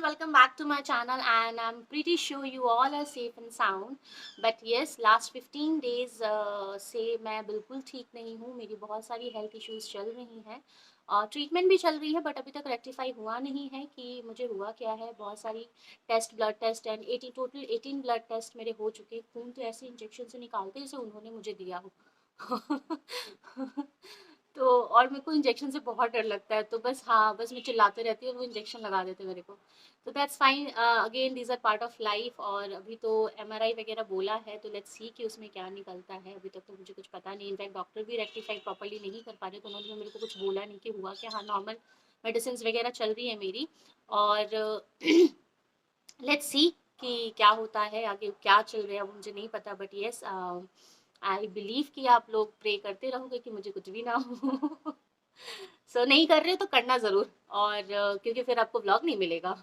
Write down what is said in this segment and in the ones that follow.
welcome back to my channel and I'm pretty sure you all are safe and sound. But yes, last 15 days से मैं बिल्कुल ठीक नहीं हूँ। मेरी बहुत सारी हेल्थ इश्यूज चल रही हैं और ट्रीटमेंट भी चल रही है, बट अभी तक रेक्टिफाई हुआ नहीं है कि मुझे हुआ क्या है। बहुत सारी test, blood test and 18 blood test मेरे हो चुके। खून तो ऐसे इंजेक्शन से निकालते जैसे उन्होंने मुझे दिया हो। तो और मेरे को इंजेक्शन से बहुत डर लगता है, तो बस मैं चिल्लाते रहती हूँ और वो इंजेक्शन लगा देते मेरे को। तो that's fine, again these are part of life. और अभी तो एमआरआई वगैरह बोला है, तो लेट्स सी कि उसमें क्या निकलता है। अभी तक तो मुझे कुछ पता नहीं। इनफैक्ट डॉक्टर भी रेक्टिफाई प्रॉपर्ली नहीं कर पा रहे, तो उन्होंने मेरे को कुछ बोला नहीं कि हुआ क्या। हाँ, नॉर्मल मेडिसिन वगैरह चल रही है मेरी। और लेट्स सी कि क्या होता है आगे, क्या चल रहा है अब मुझे नहीं पता। बट येस, आई बिलीव कि आप लोग प्रे करते रहोगे कि मुझे कुछ भी ना हो। सो नहीं कर रहे हो तो करना ज़रूर। और क्योंकि फिर आपको व्लॉग नहीं मिलेगा।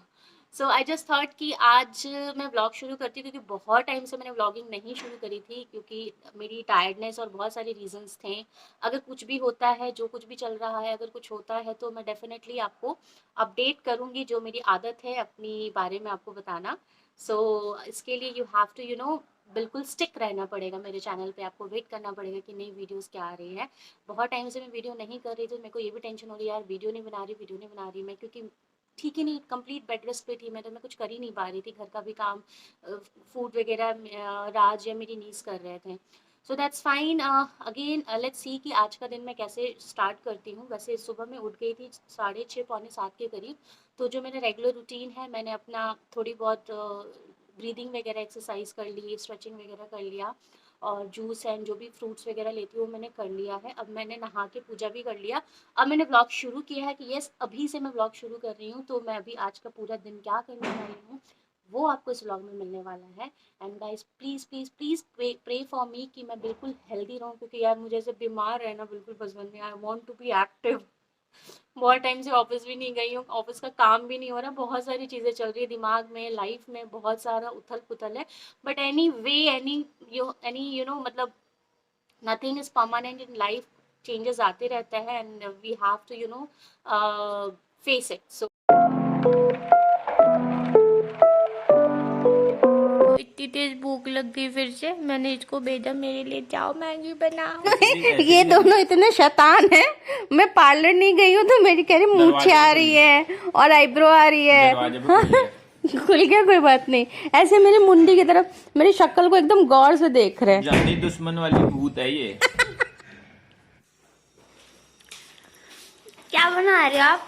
सो आई जस्ट थॉट कि आज मैं व्लॉग शुरू करती हूँ, क्योंकि बहुत टाइम से मैंने व्लॉगिंग नहीं शुरू करी थी, क्योंकि मेरी टायर्डनेस और बहुत सारे रीजंस थे। अगर कुछ भी होता है, जो कुछ भी चल रहा है, अगर कुछ होता है तो मैं डेफिनेटली आपको अपडेट करूँगी। जो मेरी आदत है अपनी बारे में आपको बताना। सो इसके लिए यू हैव टू बिल्कुल स्टिक रहना पड़ेगा मेरे चैनल पे। आपको वेट करना पड़ेगा कि नई वीडियोस क्या आ रही है। बहुत टाइम से मैं वीडियो नहीं कर रही थी, मेरे को ये भी टेंशन हो रही है यार, वीडियो नहीं बना रही मैं, क्योंकि ठीक ही नहीं, कंप्लीट बेड रेस्ट पे थी मैं, तो मैं कुछ कर ही नहीं पा रही थी। घर का भी काम, फूड वगैरह राज या मेरी नीस कर रहे थे। So that's fine. Again let's see कि आज का दिन मैं कैसे स्टार्ट करती हूँ। वैसे सुबह मैं उठ गई थी 6:30 पौने 7 के करीब। तो जो मेरा रेगुलर रूटीन है, मैंने अपना थोड़ी बहुत ब्रीदिंग वगैरह एक्सरसाइज कर ली, स्ट्रेचिंग वगैरह कर लिया, और जूस एंड जो भी फ्रूट्स वगैरह लेती हूँ मैंने कर लिया है। अब मैंने नहा के पूजा भी कर लिया। अब मैंने व्लॉग शुरू किया है कि यस, अभी से मैं व्लॉग शुरू कर रही हूँ। तो मैं अभी आज का पूरा दिन क्या करने वाली हूँ वो आपको इस व्लॉग में मिलने वाला है। And guys, please please please pray for me कि मैं बिल्कुल हेल्दी रहूँ, क्योंकि यार मुझे ऐसे बीमार रहना बिल्कुल पसंद नहीं। I want to be active. बहुत टाइम से ऑफिस भी नहीं गई हूँ, ऑफिस का काम भी नहीं हो रहा, बहुत सारी चीज़ें चल रही है दिमाग में, लाइफ में बहुत सारा उथल पुथल है। बट एनी वे, एनी मतलब nothing is permanent in life. Changes आते रहते हैं and we have to face it. So इतनी तेज भूख लग गई फिर से, मैंने इसको भेजा मेरे लिए, जाओ मैगी बनाओ। ये दोनों इतने शैतान हैं। मैं पार्लर नहीं गई हूँ तो मेरी कह रही मूछें आ रही है और आईब्रो आ रही है। खुल गया, कोई बात नहीं। ऐसे मेरी मुंडी की तरफ मेरी शक्ल को एकदम गौर से देख रहे हैं। जानी दुश्मन वाली भूत है ये। क्या बना रहे हो आप?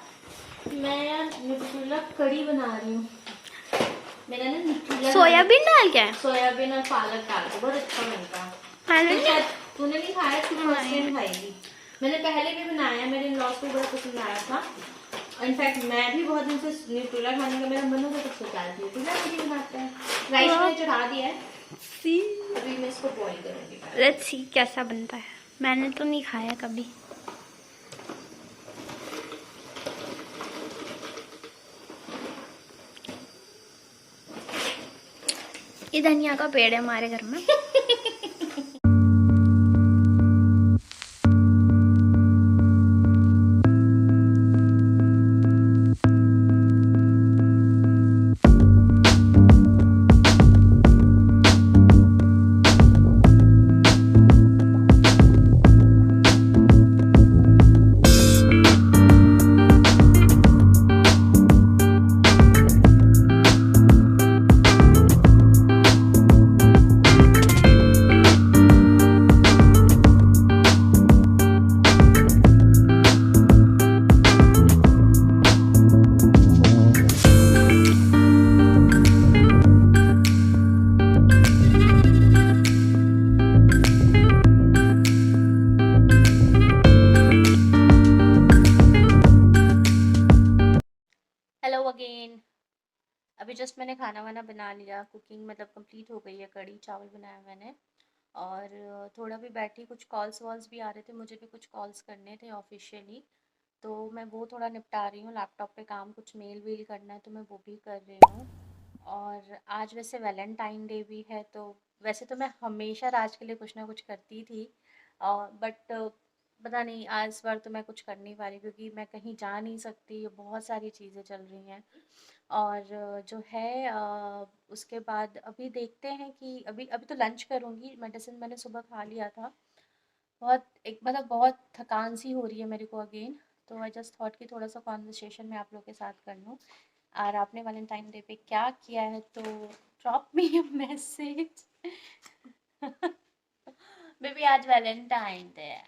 मैं यार न्यूट्रेला कड़ी बना रही हूँ। मेरा ना न्यूट्रेला सोयाबीन डाल के, सोयाबीन और पालक डाल के बहुत अच्छा बनता है। पालक तूने नहीं खाया, तू फर्स्ट टाइम खाएगी। मैंने पहले भी बनाया, मेरे लॉस को बड़ा पसंद आया था। इनफैक्ट मैं भी बहुत दिन से न्यूट्रेला खाने का मेरा मन होता है, तब सोचाती हूँ तुझे नहीं बनाता है। राइस मैंने चढ़ा दिया है, अभी मैं इसको बॉईल करूँगी। लेट्स सी कैसा बनता है। मैंने तो नहीं खाया कभी। ये धनिया का पेड़ है हमारे घर में। Hello again. अभी जस्ट मैंने खाना वाना बना लिया, कुकिंग मतलब कंप्लीट हो गई है। कड़ी चावल बनाया मैंने, और थोड़ा भी बैठी, कुछ कॉल्स वॉल्स भी आ रहे थे, मुझे भी कुछ कॉल्स करने थे ऑफिशियली, तो मैं वो थोड़ा निपटा रही हूँ। लैपटॉप पे काम, कुछ मेल वेल करना है तो मैं वो भी कर रही हूँ। और आज वैसे वैलेंटाइन डे भी है, तो वैसे तो मैं हमेशा राज के लिए कुछ ना कुछ करती थी, बट पता नहीं आज बार तो मैं कुछ कर नहीं पा रही क्योंकि मैं कहीं जा नहीं सकती, बहुत सारी चीज़ें चल रही हैं। और जो है उसके बाद अभी देखते हैं कि अभी अभी तो लंच करूँगी। मेडिसिन मैंने सुबह खा लिया था। बहुत एक मतलब बहुत थकान सी हो रही है मेरे को अगेन। तो आई जस्ट थॉट कि थोड़ा सा कॉन्वर्सेशन में आप लोग के साथ कर लूँ। और आपने वैलेंटाइन डे पे क्या किया है तो drop me a message. Baby आज वैलेंटाइन डे है।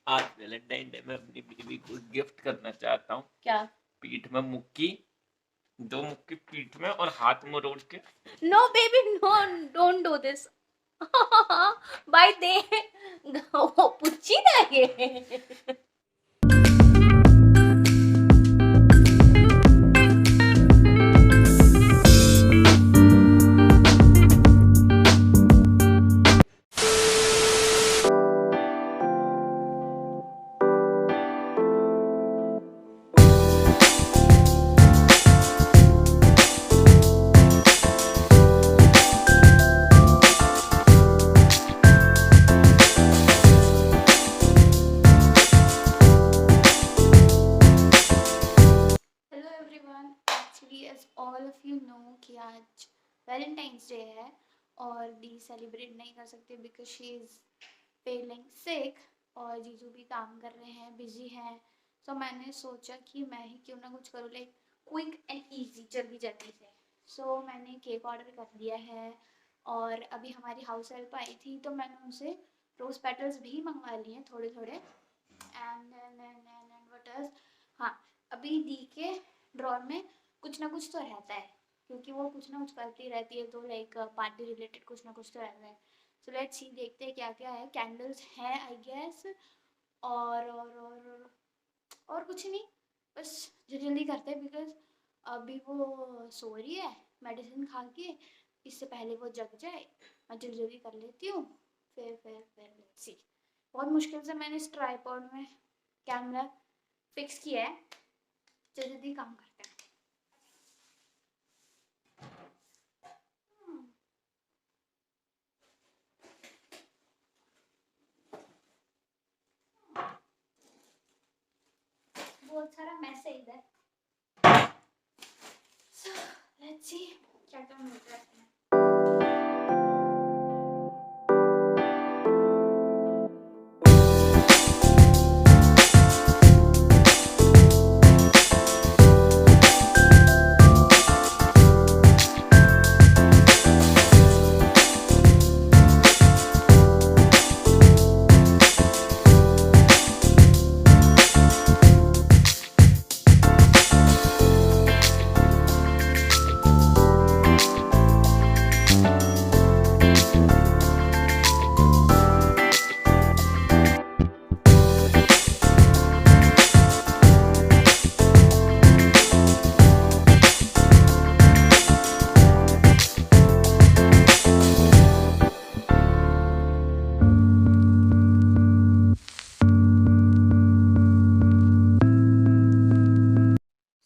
आज वैलेंटाइन डे में अपनी बीवी को गिफ्ट करना चाहता हूँ। क्या? पीठ में मुक्की, 2 मुक्की पीठ में और हाथ मरोड़ के। No baby no, don't do this. Bye दे पुच्छिदाಗೆ. Hello everyone, actually as all of you know कि आज वैलेंटाइंस डे है और दी सेलिब्रेट नहीं कर सकते बिकॉज शी इज़ फीलिंग सिक और जीजू भी काम कर रहे हैं, बिजी हैं। सो मैंने सोचा कि मैं ही क्यों ना कुछ करूँ, लाइक क्विक एंड ईजी, जल्दी जल्दी से। सो मैंने केक ऑर्डर कर दिया है और अभी हमारी हाउस हेल्प आई थी तो मैंने उनसे रोज़ पेटल्स भी मंगवा लिए हैं थोड़े थोड़े। एंड व्हाट एल्स, हाँ, अभी दी के ड्रॉर में कुछ ना कुछ तो रहता है क्योंकि वो कुछ ना कुछ करती रहती है, तो लाइक पार्टी रिलेटेड कुछ ना कुछ तो रहता है। सो लेट्स सी, देखते हैं क्या क्या है। कैंडल्स हैं आई गेस, और कुछ नहीं, बस जल्दी जल्दी करते हैं बिकॉज अभी वो सो रही है मेडिसिन खा के, इससे पहले वो जग जाए। मैं जल्दी जल्दी कर लेती हूँ, फिर लेट्स सी। बहुत मुश्किल से मैंने इस ट्राइपॉड में कैमरा फिक्स किया है, जल्दी काम करते हैं। बहुत सारा मैस है इधर। सो लेट्स सी क्या क्या मिलता है।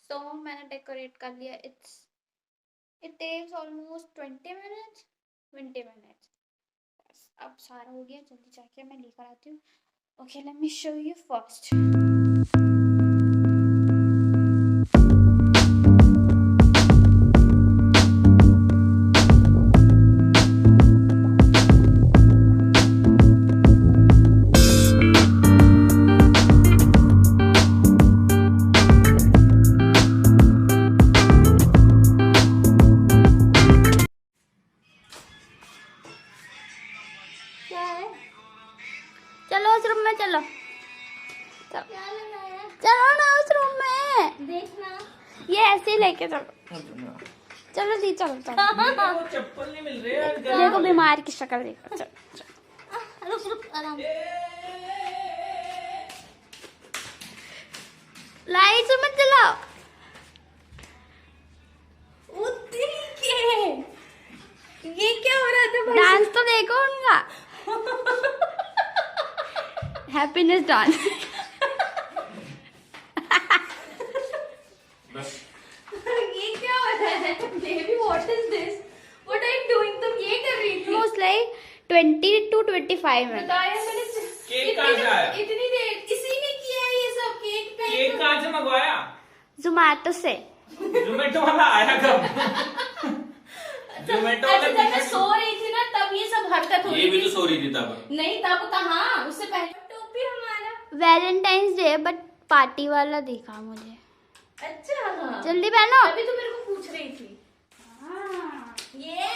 सो मैंने डेकोरेट कर लिया। It takes almost 20 minutes. बस अब सारा हो गया, जल्दी जाके मैं लेकर आती हूँ। Okay, let me show you first. क्या है? चलो उस रूम में चलो, चलो ना उस रूम में, देखना ये ऐसे ही लेके चलो। चलो जी, चलो चलो। चप्पल नहीं मिल रही यार। देखो बीमार की शक्ल देखो। चलो रुक आराम। लाइट मत जलाओ। ये क्या हो रहा था? डांस तो देखो उनका। Happiness dance. ये क्या हो रहा है? Baby what is this? What are you doing? तुम ये कर रही थी? Most like 20 to 25 minute. Cake कहाँ से आया? इतनी देर केक कहाँ से मंगवाया? जोमैटो से। जोमेटो वाला आया कब? जोमेटो वाला जब मैं सो रही थी ना तब ये सब हरकत हो ये रही भी थी। तो सो रही थी तब। नहीं तब कहाँ, उससे पहले टोपी हमारा। वैलेंटाइंस डे बट पार्टी वाला दिखा मुझे। अच्छा जल्दी पहनो। अभी तो मेरे को पूछ रही थी। ये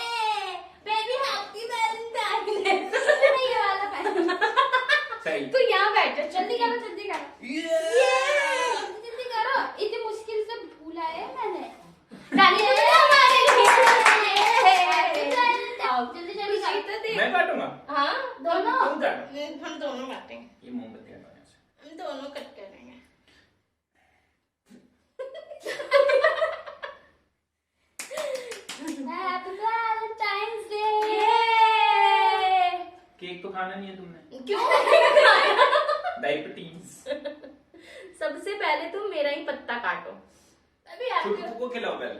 बेबी हैप्पी वैलेंटाइन डे। ये वाला पहन। सही। तू यहाँ बैठ जा, जल्दी करो जल्दी करो। जल्दी करो, इतनी मुश्किल से भूला है मैंने। डाली तो मैंने हमारे लिए। जल्दी जल्दी करो। मैं काटूंगा। हाँ दोनों। तुम काटो। हम दोनों काटेंगे। ये मोमबत्ती हटाओ यहाँ से। हम दोनों कट करेंगे। Happy Valentine's day. केक तो खाना नहीं है तुमने। क्यों? डायबिटीज। सबसे पहले तुम मेरा ही पत्ता काटो। अभी छुटकू को खिलाओ पहले।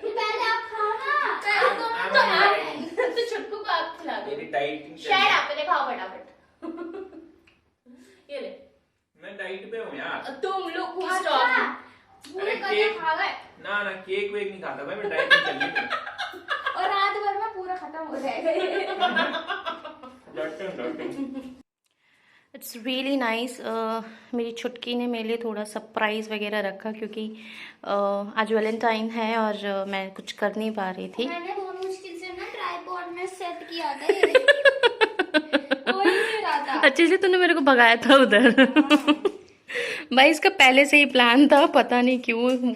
पहले आप खाओ ना। पहले तुम तो यार तो छुटकू को आप खिला दो। मेरी डाइटिंग शायद आप पहले खाओ फटाफट। ये ले। मैं डाइट पे हूँ यार। तुम लोग खुश अच्छा। रहो। अरे केक ना केक वेक नहीं खाता भाई, मैं डाइट में चल रही हूँ। और रात भर में पूरा खत्म हो जाएगा। It's really nice. मेरी छुटकी ने मेरे लिए थोड़ा सरप्राइज़ वगैरह रखा क्योंकि आज वैलेंटाइन है और मैं कुछ कर नहीं पा रही थी। मैंने बहुत मुश्किल से ना ट्राइपॉड में सेट किया था ये। हो ही नहीं रहा था। अच्छे से तूने मेरे को भगाया था उधर। भाई इसका पहले से ही प्लान था, पता नहीं क्यों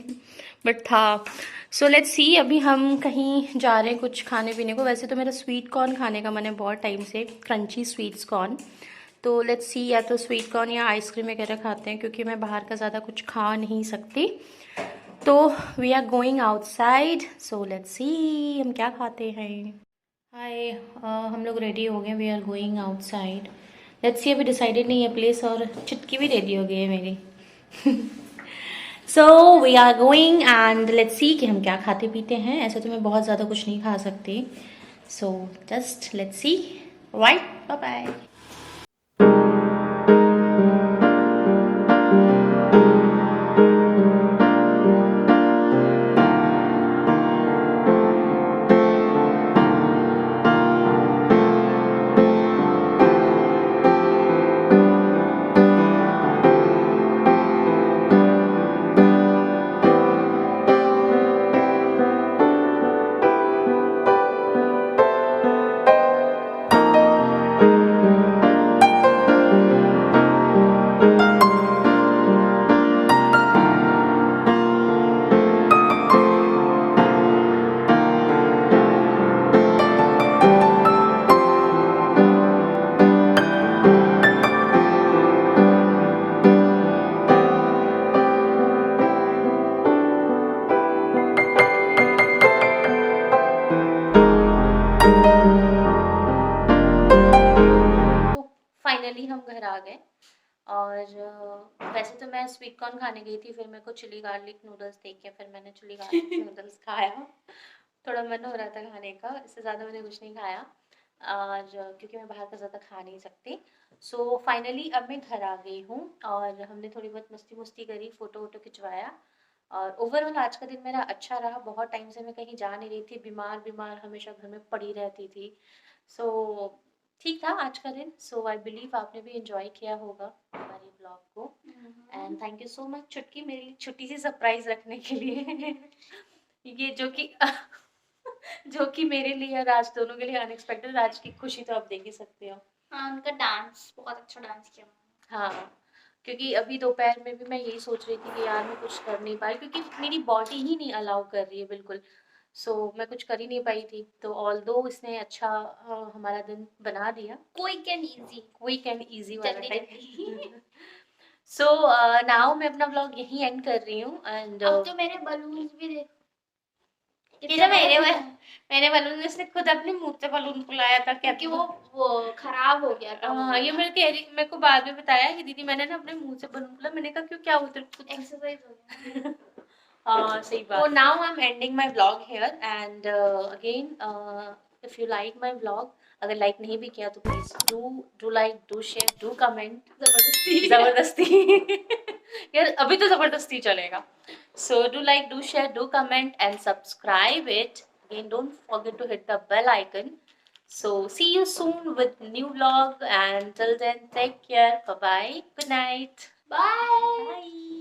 बट था। सो लेट्स सी, अभी हम कहीं जा रहे हैं कुछ खाने पीने को। वैसे तो मेरा स्वीट कॉर्न खाने का मन है बहुत टाइम से, क्रंची स्वीट्स कॉर्न। तो लेट्स सी, या तो स्वीट कॉर्न या आइसक्रीम वगैरह खाते हैं क्योंकि मैं बाहर का ज़्यादा कुछ खा नहीं सकती। तो we are going outside, so let's see हम क्या खाते हैं। हाय, हम लोग रेडी हो गए, we are going outside. Let's see, अभी डिसाइडेड नहीं है प्लेस, और चुटकी भी रेडी हो गई है मेरी। So we are going and let's see कि हम क्या खाते पीते हैं। ऐसे तो मैं बहुत ज़्यादा कुछ नहीं खा सकती, so just let's see. Right, bye bye. Finally हम घर आ गए और वैसे तो मैं स्वीट कॉर्न खाने गई थी, फिर मेरे को चिली गार्लिक नूडल्स देखे, फिर मैंने चिली गार्लिक नूडल्स खाया। थोड़ा मन हो रहा था खाने का, इससे ज़्यादा मैंने कुछ नहीं खाया और क्योंकि मैं बाहर का ज़्यादा खा नहीं सकती। सो फाइनली अब मैं घर आ गई हूँ और हमने थोड़ी बहुत मस्ती मुस्ती करी, फ़ोटो वोटो खिंचवाया और ओवरऑल आज का दिन मेरा अच्छा रहा। बहुत टाइम से मैं कहीं जा नहीं रही थी, बीमार बीमार हमेशा घर में पड़ी रहती थी। सो ठीक था आज का दिन। सो आई बिलीव आपने भी एंजॉय किया होगा हमारे ब्लॉग को and thank you so much छुटकी मेरी छोटी सी सरप्राइज रखने के लिए। ये जो कि मेरे लिए और आज दोनों के लिए अनएक्सपेक्टेड। आज की खुशी तो आप देख ही सकते हो। हाँ, उनका डांस बहुत अच्छा डांस किया। हाँ, क्योंकि अभी दोपहर में भी मैं यही सोच रही थी कि यार मैं कुछ कर नहीं पाई क्योंकि मेरी बॉडी ही नहीं अलाउ कर रही है बिल्कुल। सो मैं कुछ कर ही नहीं पाई थी। तो ऑल्दो इसने अच्छा हमारा दिन बना दिया, quick and easy. Quick and easy वाला जल्दी टाइप। जल्दी। सो नाउ मैं अपना व्लॉग यहीं एंड कर रही हूँ एंड अब तो मेरे बलून्स भी देख। ये जो मेरे बलून, इसने खुद अपने मुंह से बलून फुलाया था क्या क्योंकि वो खराब हो गया था। हाँ, ये मेरे को बाद में बताया कि दीदी मैंने ना अपने मुंह से बलून फुला। मैंने कहा क्यों, क्या हुआ तेरे को? एक्सरसाइज हो गया। हाँ सही बात। So now I'm ending my vlog here and again if you like my vlog, अगर लाइक नहीं भी किया तो please do like, do share, do comment. जबरदस्ती यार अभी तो जबरदस्ती चलेगा. So do like, do share, do comment and subscribe it. Again, don't forget to hit the bell icon. So see you soon with new vlog, and till then take care. Bye bye. Good night. Bye. Bye.